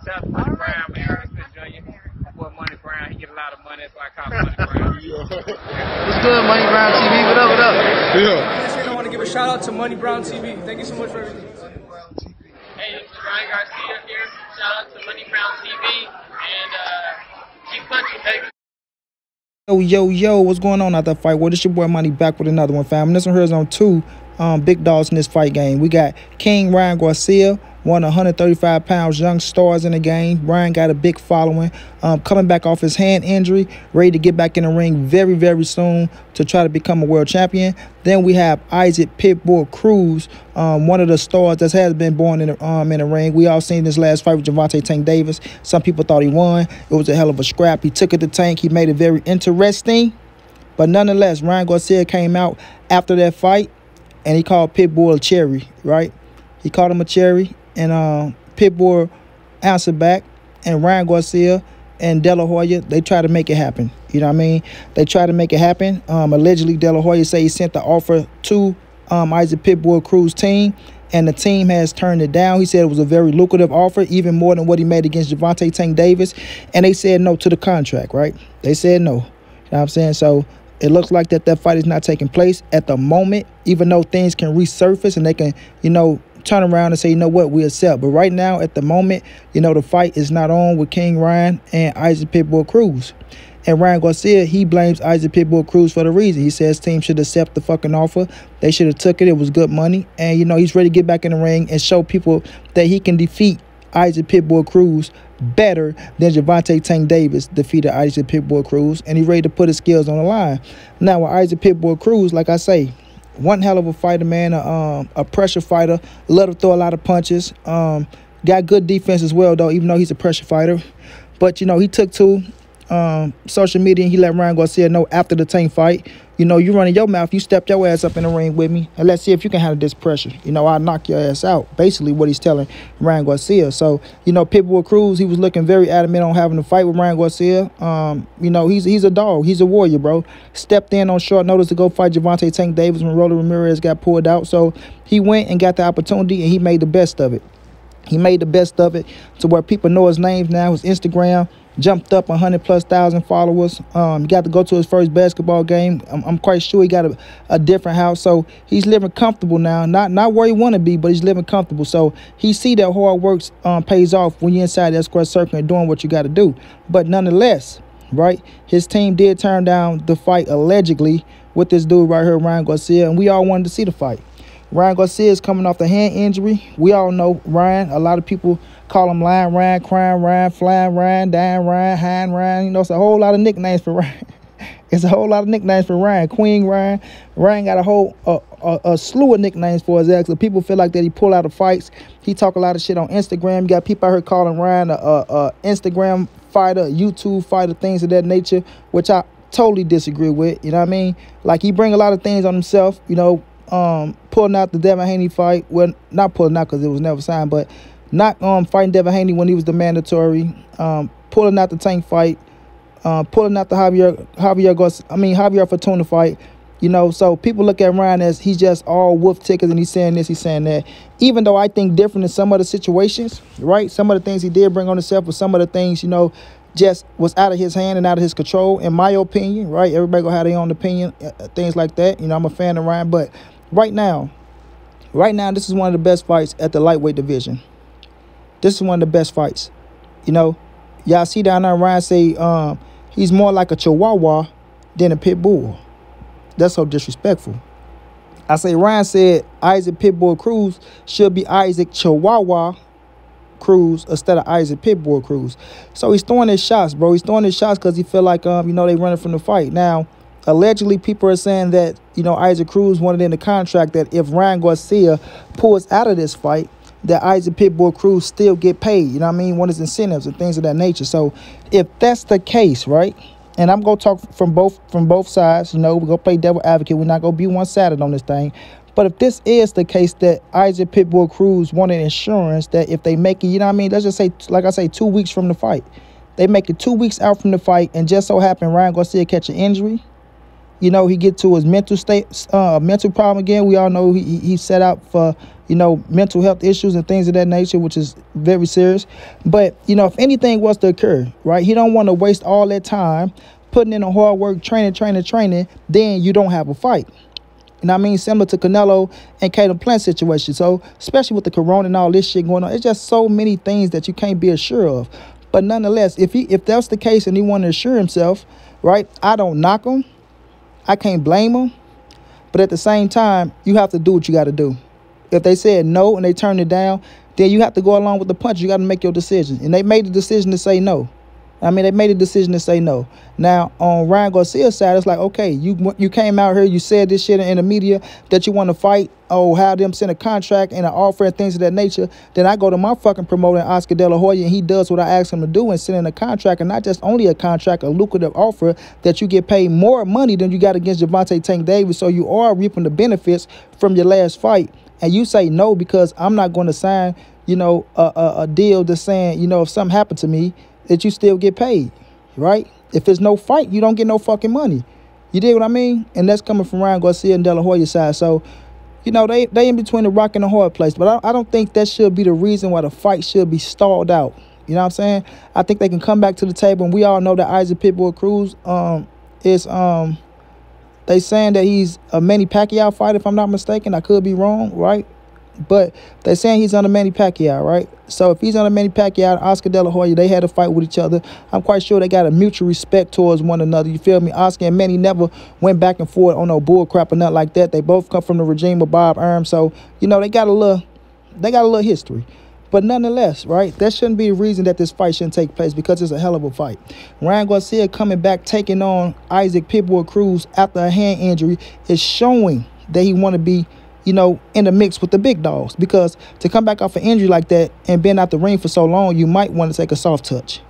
Shout out to Money Brown, man. Smith Jr. My boy Money Brown, he get a lot of money, that's why I call him Money Brown. What's good, Money Brown TV? What up, what up? Yeah. I want to give a shout out to Money Brown TV. Thank you so much for everything. Hey, this is Ryan Garcia here. Shout out to Money Brown TV and keep punching, baby. Yo, what's going on out that fight? Well, this your boy Money back with another one, fam. This one here is on two big dogs in this fight game. We got King Ryan Garcia, one 135 pounds, young stars in the game. Ryan got a big following, coming back off his hand injury, ready to get back in the ring very, very soon to try to become a world champion. Then we have Issac Pitbull Cruz, one of the stars that has been born in the ring. We all seen this last fight with Gervonta Tank Davis. Some people thought he won. It was a hell of a scrap. He took it to Tank. He made it very interesting. But nonetheless, Ryan Garcia came out after that fight, and he called Pitbull a cherry, right? He called him a cherry. And Pitbull answered back, and Ryan Garcia and De La Hoya, they try to make it happen. You know what I mean? They try to make it happen. Allegedly, De La Hoya say he sent the offer to Issac Pitbull Cruz team, and the team has turned it down. He said it was a very lucrative offer, even more than what he made against Gervonta Tank Davis, and they said no to the contract, right? They said no. You know what I'm saying? So it looks like that fight is not taking place at the moment, even though things can resurface and they can, you know, turn around and say, you know what, we accept. But right now, at the moment, you know, the fight is not on with King Ryan and Issac Pitbull Cruz. And Ryan Garcia, he blames Issac Pitbull Cruz for the reason. He says team should accept the fucking offer. They should have took it. It was good money. And, you know, he's ready to get back in the ring and show people that he can defeat Issac Pitbull Cruz better than Gervonta Tank Davis defeated Issac Pitbull Cruz. And he's ready to put his skills on the line. Now, with Issac Pitbull Cruz, like I say, one hell of a fighter, man, a pressure fighter, love to throw a lot of punches. Got good defense as well, though, even though he's a pressure fighter. But, you know, he took to social media and he let Ryan Garcia know after the Tank fight, you know, you running your mouth, you stepped your ass up in the ring with me, and let's see if you can handle this pressure. You know, I'll knock your ass out. Basically what he's telling Ryan Garcia. So, you know, Pitbull Cruz, he was looking very adamant on having a fight with Ryan Garcia. You know, he's a dog. He's a warrior, bro. Stepped in on short notice to go fight Gervonta Tank Davis when Rolly Ramirez got pulled out. So he went and got the opportunity, and he made the best of it. He made the best of it to where people know his name now. His Instagram jumped up 100,000+ followers. He got to go to his first basketball game. I'm quite sure he got a different house. So he's living comfortable now. Not where he want to be, but he's living comfortable. So he see that hard work pays off when you're inside that square circle and doing what you got to do. But nonetheless, right, his team did turn down the fight allegedly with this dude right here, Ryan Garcia, and we all wanted to see the fight. Ryan Garcia is coming off the hand injury. We all know Ryan. A lot of people call him Lion Ryan, Crying Ryan, Flying Ryan, Dying Ryan, Hind Ryan. You know, it's a whole lot of nicknames for Ryan. It's a whole lot of nicknames for Ryan. Queen Ryan. Ryan got a whole a slew of nicknames for his ex. So people feel like that he pull out of fights. He talk a lot of shit on Instagram. You got people out here calling Ryan a Instagram fighter, a YouTube fighter, things of that nature, which I totally disagree with. You know what I mean? Like, he bring a lot of things on himself, you know, pulling out the Devin Haney fight. Well, not pulling out because it was never signed, but not fighting Devin Haney when he was the mandatory. Pulling out the Tank fight. Pulling out the Javier Fortuna fight. You know, so people look at Ryan as he's just all wolf tickets and he's saying this, he's saying that. Even though I think different in some of the situations, right? Some of the things he did bring on himself, but some of the things, you know, just was out of his hand and out of his control, in my opinion, right? Everybody gonna have their own opinion, things like that. You know, I'm a fan of Ryan, but right now, this is one of the best fights at the lightweight division. This is one of the best fights. You know, y'all see down there, Ryan say he's more like a Chihuahua than a pit bull. That's so disrespectful. I say Ryan said Issac Pitbull Cruz should be Issac Chihuahua Cruz instead of Issac Pitbull Cruz. So he's throwing his shots, bro. He's throwing his shots because he feel like you know, they running from the fight. Now, allegedly, people are saying that, you know, Issac Cruz wanted in the contract that if Ryan Garcia pulls out of this fight, that Issac Pitbull Cruz still get paid. You know what I mean? One of his incentives and things of that nature. So if that's the case, right? And I'm gonna talk from both sides. You know, we're gonna play devil advocate. We're not gonna be one-sided on this thing. But if this is the case that Issac Pitbull Cruz wanted insurance that if they make it, you know what I mean? Let's just say, like I say, 2 weeks from the fight. They make it 2 weeks out from the fight, and just so happen Ryan Garcia catch an injury. you know, he get to his mental state, mental problem again. We all know he set out for, you know, mental health issues and things of that nature, which is very serious. But, you know, if anything was to occur, right, he don't want to waste all that time putting in a hard work, training, then you don't have a fight. You know what I mean? Similar to Canelo and Caleb Plant situation. So, especially with the corona and all this shit going on, it's just so many things that you can't be assured of. But nonetheless, if that's the case and he want to assure himself, right, I don't knock him. I can't blame him. But at the same time, you have to do what you got to do. If they said no and they turned it down, then you have to go along with the punch. You got to make your decision. And they made the decision to say no. I mean, they made a decision to say no. Now, on Ryan Garcia's side, it's like, okay, you came out here, you said this shit in the media that you want to fight, have them send a contract and an offer and things of that nature. Then I go to my fucking promoter, Oscar De La Hoya, and he does what I ask him to do and send in a contract, and not just only a contract, a lucrative offer that you get paid more money than you got against Gervonta Tank Davis. So you are reaping the benefits from your last fight. And you say no because I'm not going to sign, you know, a deal that's saying, you know, if something happened to me, that you still get paid, right? If there's no fight, you don't get no fucking money. You dig what I mean? And that's coming from Ryan Garcia and De La Hoya's side. So, you know, they in between the rock and the hard place. But I don't think that should be the reason why the fight should be stalled out. You know what I'm saying? I think they can come back to the table. And we all know that Isaac Pitbull Cruz is they saying that he's a Manny Pacquiao fighter, if I'm not mistaken. I could be wrong, right? But they're saying he's under Manny Pacquiao, right? So if he's under Manny Pacquiao and Oscar De La Hoya, they had a fight with each other. I'm quite sure they got a mutual respect towards one another. You feel me? Oscar and Manny never went back and forth on no bull crap or nothing like that. They both come from the regime of Bob Arum. So, you know, they got a little history. But nonetheless, right, that shouldn't be a reason that this fight shouldn't take place because it's a hell of a fight. Ryan Garcia coming back, taking on Isaac Pitbull Cruz after a hand injury is showing that he want to be, you know, in the mix with the big dogs. Because to come back off an injury like that and been out the ring for so long, you might want to take a soft touch.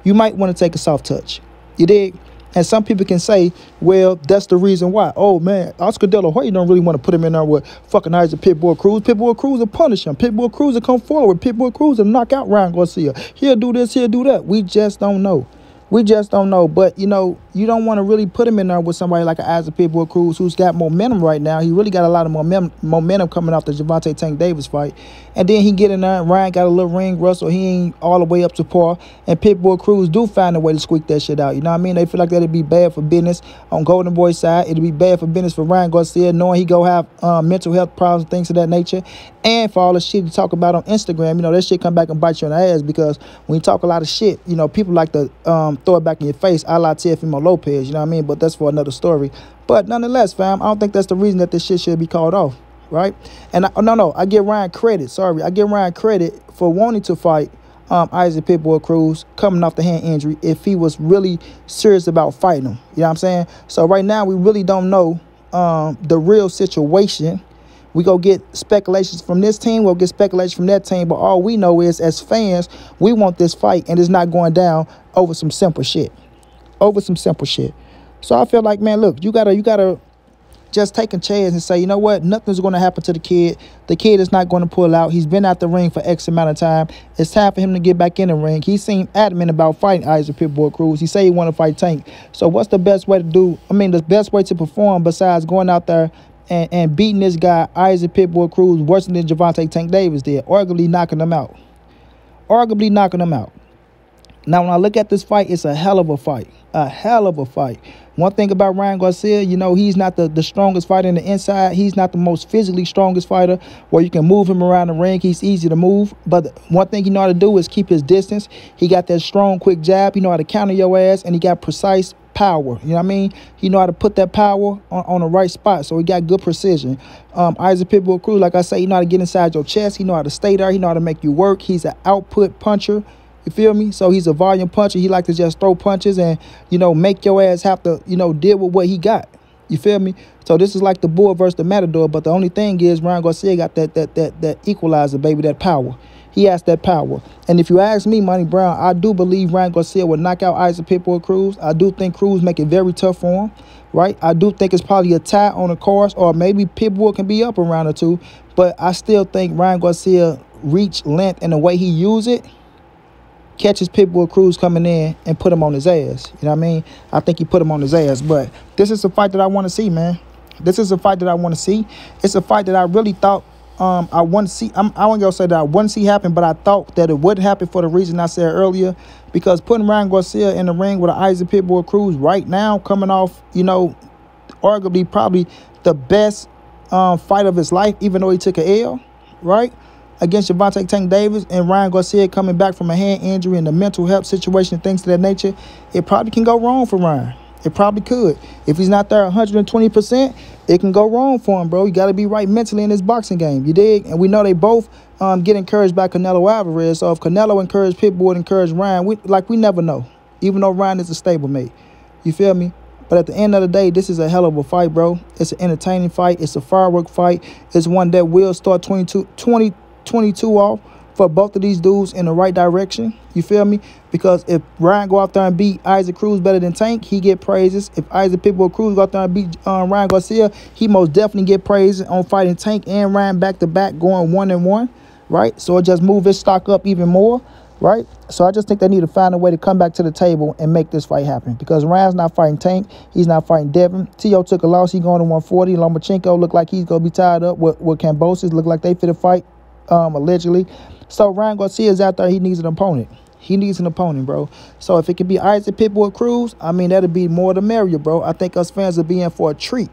You dig? And some people can say, well, that's the reason why. Oh, man, Oscar De La Hoya don't really want to put him in there with fucking Isaac Pitbull Cruz. Pitbull Cruz will punish him. Pitbull Cruz will come forward. Pitbull Cruz will knock out Ryan Garcia. He'll do this, he'll do that. We just don't know. But, you know, you don't want to really put him in there with somebody like Isaac Pitbull Cruz, who's got momentum right now. He really got a lot of momentum coming off the Gervonta Tank Davis fight. And then he get in there, and Ryan got a little ring rustle. He ain't all the way up to par. And Pitbull Cruz do find a way to squeak that shit out. You know what I mean? They feel like that'd be bad for business on Golden Boy's side. It'd be bad for business for Ryan Garcia, knowing he go have mental health problems and things of that nature. And for all the shit you talk about on Instagram, you know, that shit come back and bite you in the ass, because when you talk a lot of shit, you know, people like to throw it back in your face, a la Teofimo Lopez, you know what I mean? But that's for another story. But nonetheless, fam, I don't think that's the reason that this shit should be called off, right? And I give Ryan credit. I give Ryan credit for wanting to fight Isaac Pitbull Cruz coming off the hand injury if he was really serious about fighting him. You know what I'm saying? So right now, we really don't know the real situation. We go get speculations from this team, we'll get speculations from that team, but all we know is, as fans, we want this fight, and it's not going down over some simple shit. So I feel like, man, look, you gotta just take a chance and say, you know what, nothing's going to happen to the kid. The kid is not going to pull out. He's been out the ring for X amount of time. It's time for him to get back in the ring. He seemed adamant about fighting Isaac Pitbull Cruz. He said he want to fight Tank. So what's the best way to do? I mean, the best way to perform besides going out there and beating this guy, Isaac Pitbull Cruz, worse than Gervonta Tank Davis did, arguably knocking him out. Now, when I look at this fight, it's a hell of a fight. One thing about Ryan Garcia, you know, he's not the strongest fighter in the inside. He's not the most physically strongest fighter where you can move him around the ring. He's easy to move. But one thing he know how to do is keep his distance. He got that strong, quick jab. He know how to counter your ass, and he got precise power. You know what I mean? He know how to put that power on the right spot, so he got good precision. Isaac Pitbull Cruz, like I say, he know how to get inside your chest. He know how to stay there. He know how to make you work. He's an output puncher. You feel me? So he's a volume puncher. He like to just throw punches and, you know, make your ass have to, you know, deal with what he got. You feel me? So this is like the bull versus the matador, but the only thing is Ryan Garcia got that equalizer, baby, that power. He has that power. And if you ask me, Money Brown, I do believe Ryan Garcia will knock out Isaac Pitbull Cruz. I do think Cruz make it very tough for him, right? I do think it's probably a tie on the course, or maybe Pitbull can be up a round or two, but I still think Ryan Garcia reach, length, and the way he use it, catches Pitbull Cruz coming in and put him on his ass. You know what I mean? I think he put him on his ass. But this is a fight that I want to see, man. This is a fight that I want to see. It's a fight that I really thought I want to see. I wasn't going to say that I wouldn't see happen, but I thought that it would happen for the reason I said earlier. Because putting Ryan Garcia in the ring with an Isaac Pitbull Cruz right now, coming off, you know, arguably probably the best fight of his life, even though he took an L, right? Against Gervonta Tank Davis, and Ryan Garcia coming back from a hand injury and the mental health situation and things of that nature, it probably can go wrong for Ryan. It probably could. If he's not there 120%, it can go wrong for him, bro. You got to be right mentally in this boxing game. You dig? And we know they both get encouraged by Canelo Alvarez. So if Canelo encouraged Pitbull and encouraged Ryan, we never know. Even though Ryan is a stablemate. You feel me? But at the end of the day, this is a hell of a fight, bro. It's an entertaining fight. It's a firework fight. It's one that will start 2022 off for both of these dudes in the right direction. You feel me? Because if Ryan go out there and beat Isaac Cruz better than Tank, he get praises. If Isaac Pitbull Cruz go out there and beat Ryan Garcia, he most definitely get praises on fighting Tank and Ryan back-to-back, going 1-1, right? So it just move his stock up even more, right? So I just think they need to find a way to come back to the table and make this fight happen. Because Ryan's not fighting Tank. He's not fighting Devin. T.O. took a loss. He going to 140. Lomachenko look like he's going to be tied up with Cambosis. Look like they fit a fight, allegedly. So Ryan Garcia is out there. He needs an opponent. He needs an opponent, bro. So if it could be Isaac Pitbull Cruz, I mean, that'd be more the merrier, bro. I think us fans will be in for a treat.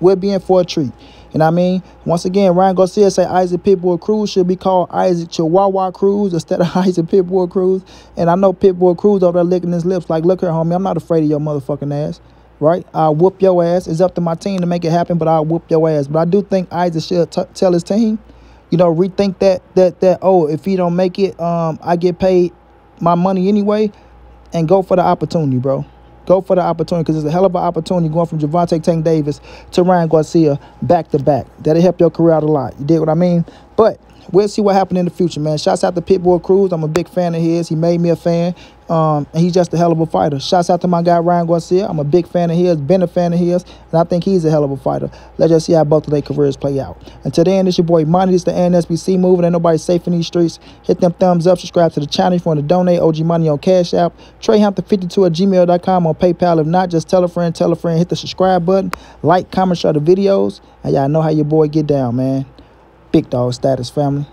We'll be in for a treat. You know what I mean? Once again, Ryan Garcia say Isaac Pitbull Cruz should be called Isaac Chihuahua Cruz instead of Isaac Pitbull Cruz. And I know Pitbull Cruz over there licking his lips like, look here, homie, I'm not afraid of your motherfucking ass. Right? I'll whoop your ass. It's up to my team to make it happen, but I'll whoop your ass. But I do think Isaac should tell his team, you know, rethink that, oh, if he don't make it, I get paid my money anyway, and go for the opportunity, bro. Go for the opportunity, because it's a hell of an opportunity going from Gervonta Tank Davis to Ryan Garcia back-to-back. That'll help your career out a lot. You dig what I mean? But we'll see what happens in the future, man. Shouts out to Pitbull Cruz. I'm a big fan of his. He made me a fan. And he's just a hell of a fighter. Shouts out to my guy Ryan Garcia. I'm a big fan of his, been a fan of his, and I think he's a hell of a fighter. Let's just see how both of their careers play out. Until then, it's your boy Money. It's the NSBC moving. Ain't nobody safe in these streets. Hit them thumbs up. Subscribe to the channel if you want to donate. OG Money on Cash App. TreyHampton52@gmail.com on PayPal. If not, just tell a friend. Hit the subscribe button. Like, comment, share the videos. And y'all know how your boy get down, man. Big dog status, family.